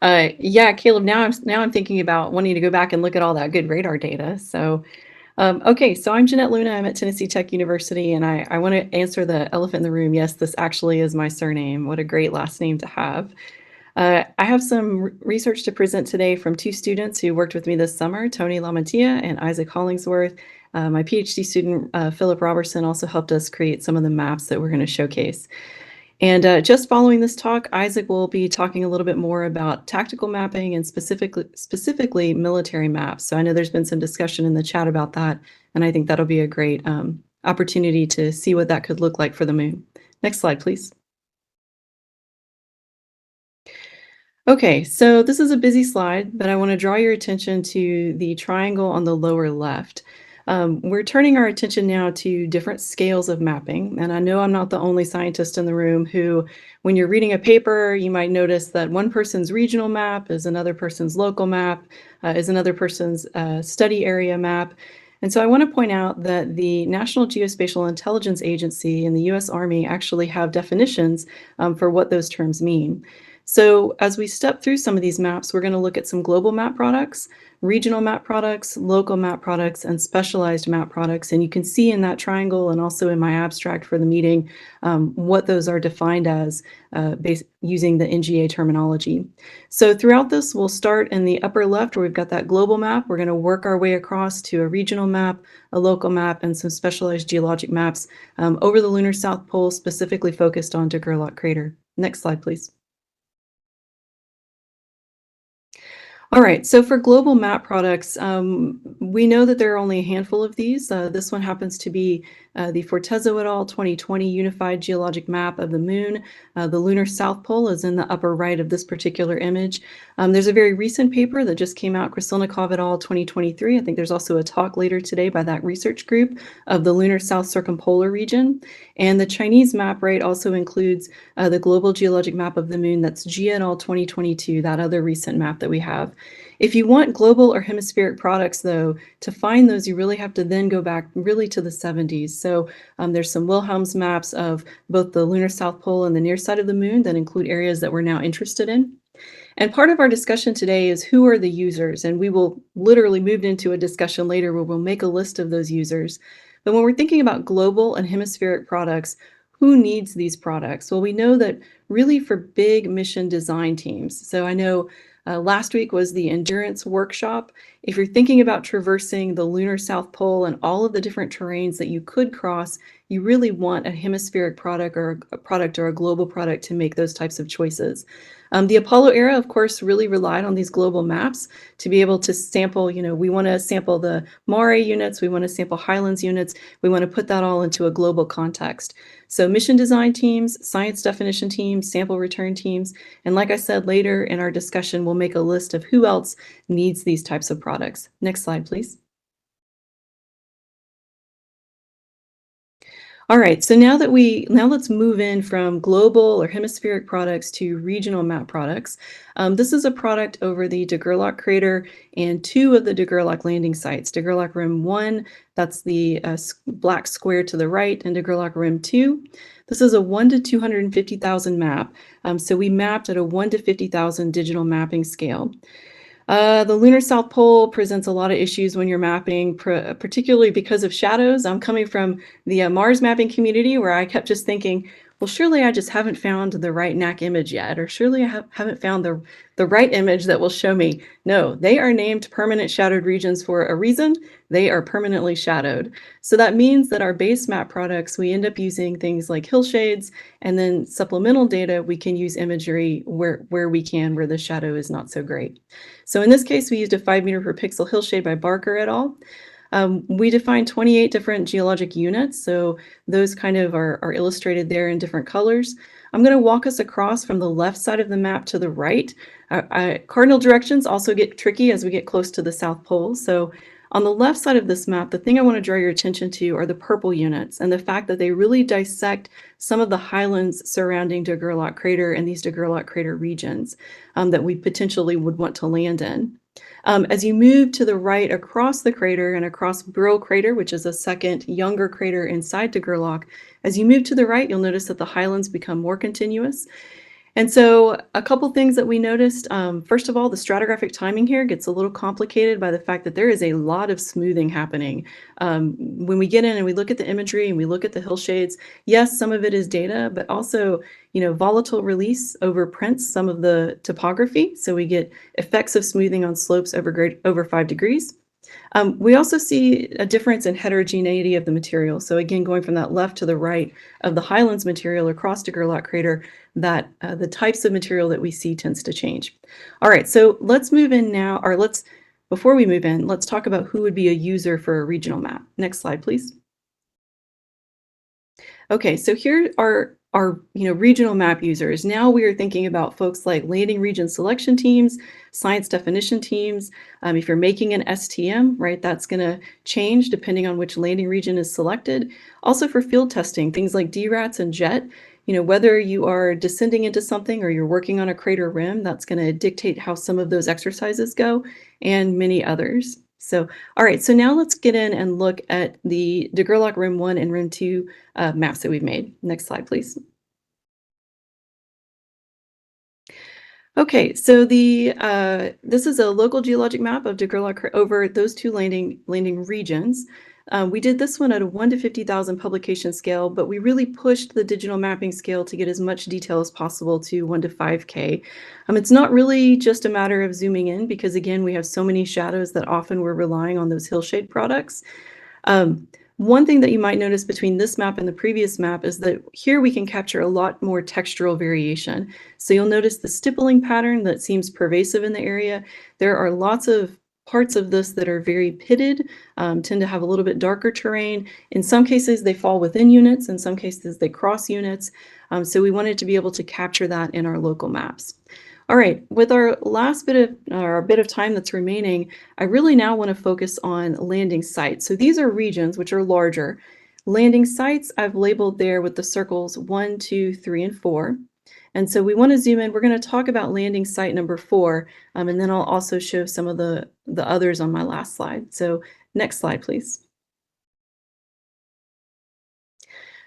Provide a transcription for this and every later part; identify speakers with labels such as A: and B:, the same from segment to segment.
A: Yeah, Caleb, now I'm thinking about wanting to go back and look at all that good radar data. Okay, so I'm Jeanette Luna. I'm at Tennessee Tech University, and I want to answer the elephant in the room. Yes, this actually is my surname. What a great last name to have. I have some research to present today from two students who worked with me this summer, Tony Lamantia and Isaac Hollingsworth. My PhD student, Philip Robertson, also helped us create some of the maps that we're going to showcase. And just following this talk, Isaac will be talking a little bit more about tactical mapping and specifically military maps. So I know there's been some discussion in the chat about that, and I think that'll be a great opportunity to see what that could look like for the moon. Next slide, please. Okay, so this is a busy slide, but I want to draw your attention to the triangle on the lower left. We're turning our attention now to different scales of mapping, and I know I'm not the only scientist in the room who, when you're reading a paper, you might notice that one person's regional map is another person's local map, is another person's study area map. And so I want to point out that the National Geospatial Intelligence Agency and the US Army actually have definitions for what those terms mean. So as we step through some of these maps, we're going to look at some global map products, regional map products, local map products, and specialized map products. And you can see in that triangle and also in my abstract for the meeting what those are defined as using the NGA terminology. So throughout this, we'll start in the upper left where we've got that global map. We're going to work our way across to a regional map, a local map, and some specialized geologic maps over the lunar South Pole, specifically focused on de Gerlach crater. Next slide, please. All right, so for global map products, we know that there are only a handful of these. This one happens to be the Fortezo et al. 2020 Unified Geologic Map of the Moon. The lunar South Pole is in the upper right of this particular image. There's a very recent paper that just came out, Krasilnikov et al. 2023. I think there's also a talk later today by that research group of the lunar South Circumpolar region. And the Chinese map, right, also includes the Global Geologic Map of the Moon. That's G et al. 2022, that other recent map that we have. If you want global or hemispheric products, though, to find those, you really have to then go back really to the 70s. So there's some Wilhelm's maps of both the lunar South Pole and the near side of the moon that include areas that we're now interested in. And part of our discussion today is who are the users, and we will literally move into a discussion later where we'll make a list of those users. But when we're thinking about global and hemispheric products, who needs these products? Well, we know that really for big mission design teams. So I know last week was the endurance workshop. If you're thinking about traversing the lunar South Pole and all of the different terrains that you could cross, you really want a hemispheric product or a global product to make those types of choices. The Apollo era, of course, really relied on these global maps to be able to sample, we want to sample the Mare units, we want to sample Highlands units, we want to put that all into a global context. So mission design teams, science definition teams, sample return teams, and like I said, later in our discussion, we'll make a list of who else needs these types of products. Next slide, please. All right, so now let's move in from global or hemispheric products to regional map products. This is a product over the de Gerlach crater and two of the de Gerlach landing sites. De Gerlach Rim 1, that's the black square to the right, and de Gerlach Rim 2. This is a 1 to 250,000 map. So we mapped at a 1 to 50,000 digital mapping scale. The lunar South Pole presents a lot of issues when you're mapping, particularly because of shadows. I'm coming from the Mars mapping community where I kept just thinking, well, surely I just haven't found the right NAC image yet, or surely I haven't found the right image that will show me. No, they are named permanent shadowed regions for a reason. They are permanently shadowed. So that means that our base map products, we end up using things like hillshades, and then supplemental data, we can use imagery where the shadow is not so great. So in this case, we used a 5 meter per pixel hillshade by Barker et al. We defined 28 different geologic units, so those kind of are illustrated there in different colors. I'm going to walk us across from the left side of the map to the right. Cardinal directions also get tricky as we get close to the South Pole. So on the left side of this map, the thing I want to draw your attention to are the purple units and the fact that they really dissect some of the highlands surrounding de Gerlach crater and these de Gerlach crater regions that we potentially would want to land in. As you move to the right across the crater and across Brill crater, which is a second younger crater inside de Gerlach, as you move to the right, you'll notice that the highlands become more continuous. And so a couple things that we noticed, first of all, the stratigraphic timing here gets a little complicated by the fact that there is a lot of smoothing happening. When we get in and we look at the imagery and we look at the hillshades, yes, some of it is data, but also, volatile release over prints some of the topography. So we get effects of smoothing on slopes over 5 degrees. We also see a difference in heterogeneity of the material. So again, going from that left to the right of the Highlands material across the Gerlach crater, that the types of material that we see tends to change. All right, so let's move in now, or before we move in, let's talk about who would be a user for a regional map. Next slide, please. Okay, so here are our regional map users. Now we are thinking about folks like landing region selection teams, science definition teams. If you're making an STM, right, that's going to change depending on which landing region is selected. Also for field testing, things like DRATs and JET. Whether you are descending into something or you're working on a crater rim, that's going to dictate how some of those exercises go, and many others. So, all right, so now let's get in and look at the De Gerlach Rim 1 and Rim 2 maps that we've made. Next slide, please. Okay, so this is a local geologic map of De Gerlach over those two landing regions. We did this one at a 1 to 50,000 publication scale, but we really pushed the digital mapping scale to get as much detail as possible to 1 to 5K. It's not really just a matter of zooming in because again, we have so many shadows that often we're relying on those hillshade products. One thing that you might notice between this map and the previous map is that here we can capture a lot more textural variation. So you'll notice the stippling pattern that seems pervasive in the area. There are lots of parts of this that are very pitted, tend to have a little bit darker terrain. In some cases, they fall within units. In some cases, they cross units. So we wanted to be able to capture that in our local maps. All right, with our last bit of time that's remaining, I really now want to focus on landing sites. So these are regions which are larger. Landing sites I've labeled there with the circles 1, 2, 3, and 4. And so we want to zoom in. We're going to talk about landing site number 4, and then I'll also show some of the others on my last slide. So next slide, please.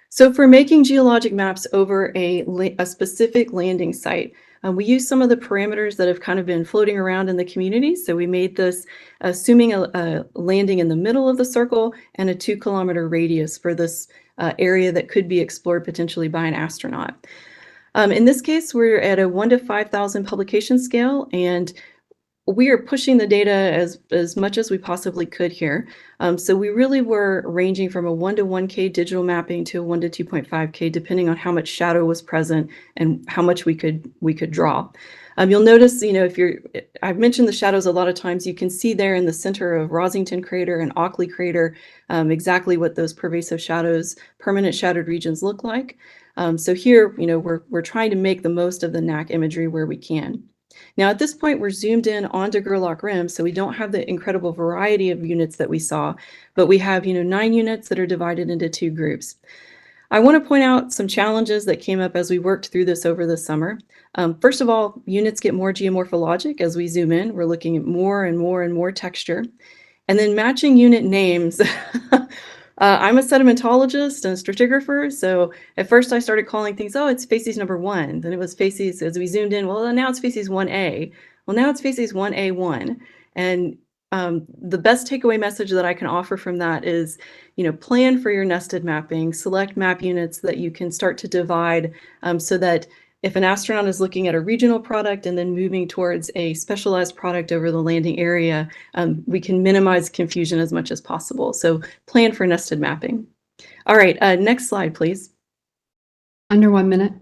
A: So for making geologic maps over a specific landing site, we use some of the parameters that have kind of been floating around in the community. So we made this assuming a landing in the middle of the circle and a 2-kilometer radius for this area that could be explored potentially by an astronaut. In this case, we're at a 1 to 5,000 publication scale, and we are pushing the data as much as we possibly could here. So we really were ranging from a 1 to 1K digital mapping to a 1 to 2.5K, depending on how much shadow was present and how much we could draw. You'll notice, I've mentioned the shadows a lot of times. You can see there in the center of Rosington Crater and Auckley Crater exactly what those pervasive shadows, permanent shadowed regions look like. So here, we're trying to make the most of the NAC imagery where we can. Now, at this point, we're zoomed in onto Gerlach Rim, so we don't have the incredible variety of units that we saw, but we have, 9 units that are divided into 2 groups. I want to point out some challenges that came up as we worked through this over the summer. First of all, units get more geomorphologic as we zoom in. We're looking at more and more and more texture. And then matching unit names. I'm a sedimentologist and a stratigrapher, so at first I started calling things, oh, it's facies number 1. Then it was facies, as we zoomed in, well, now it's facies 1A. Well, now it's facies 1A1. And the best takeaway message that I can offer from that is, plan for your nested mapping, select map units that you can start to divide so that if an astronaut is looking at a regional product and then moving towards a specialized product over the landing area, we can minimize confusion as much as possible. So plan for nested mapping. All right, next slide, please.
B: Under 1 minute.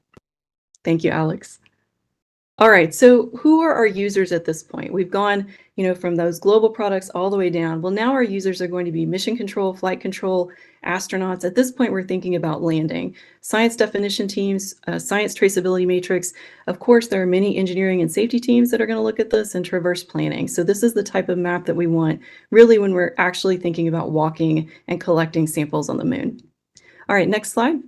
A: Thank you, Alex. All right, so who are our users at this point? We've gone, from those global products all the way down. Well, now our users are going to be mission control, flight control, astronauts. At this point, we're thinking about landing. Science definition teams, science traceability matrix. Of course, there are many engineering and safety teams that are going to look at this, and traverse planning. So this is the type of map that we want, really, when we're actually thinking about walking and collecting samples on the moon. All right, next slide.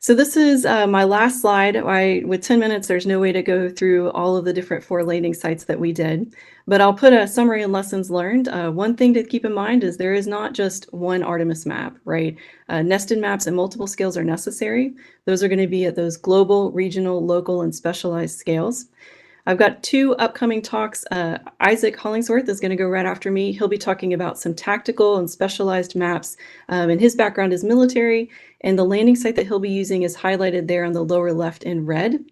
A: So this is my last slide. With 10 minutes, there's no way to go through all of the different 4 landing sites that we did, but I'll put a summary and lessons learned. One thing to keep in mind is there is not just one Artemis map, right? Nested maps at multiple scales are necessary. Those are going to be at those global, regional, local, and specialized scales. I've got 2 upcoming talks. Isaac Hollingsworth is going to go right after me. He'll be talking about some tactical and specialized maps, and his background is military, and the landing site that he'll be using is highlighted there on the lower left in red.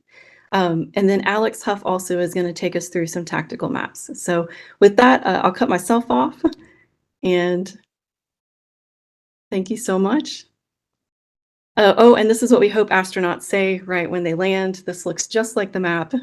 A: And then Alex Huff also is going to take us through some tactical maps. So with that, I'll cut myself off, and thank you so much. Oh, and this is what we hope astronauts say right when they land. This looks just like the map.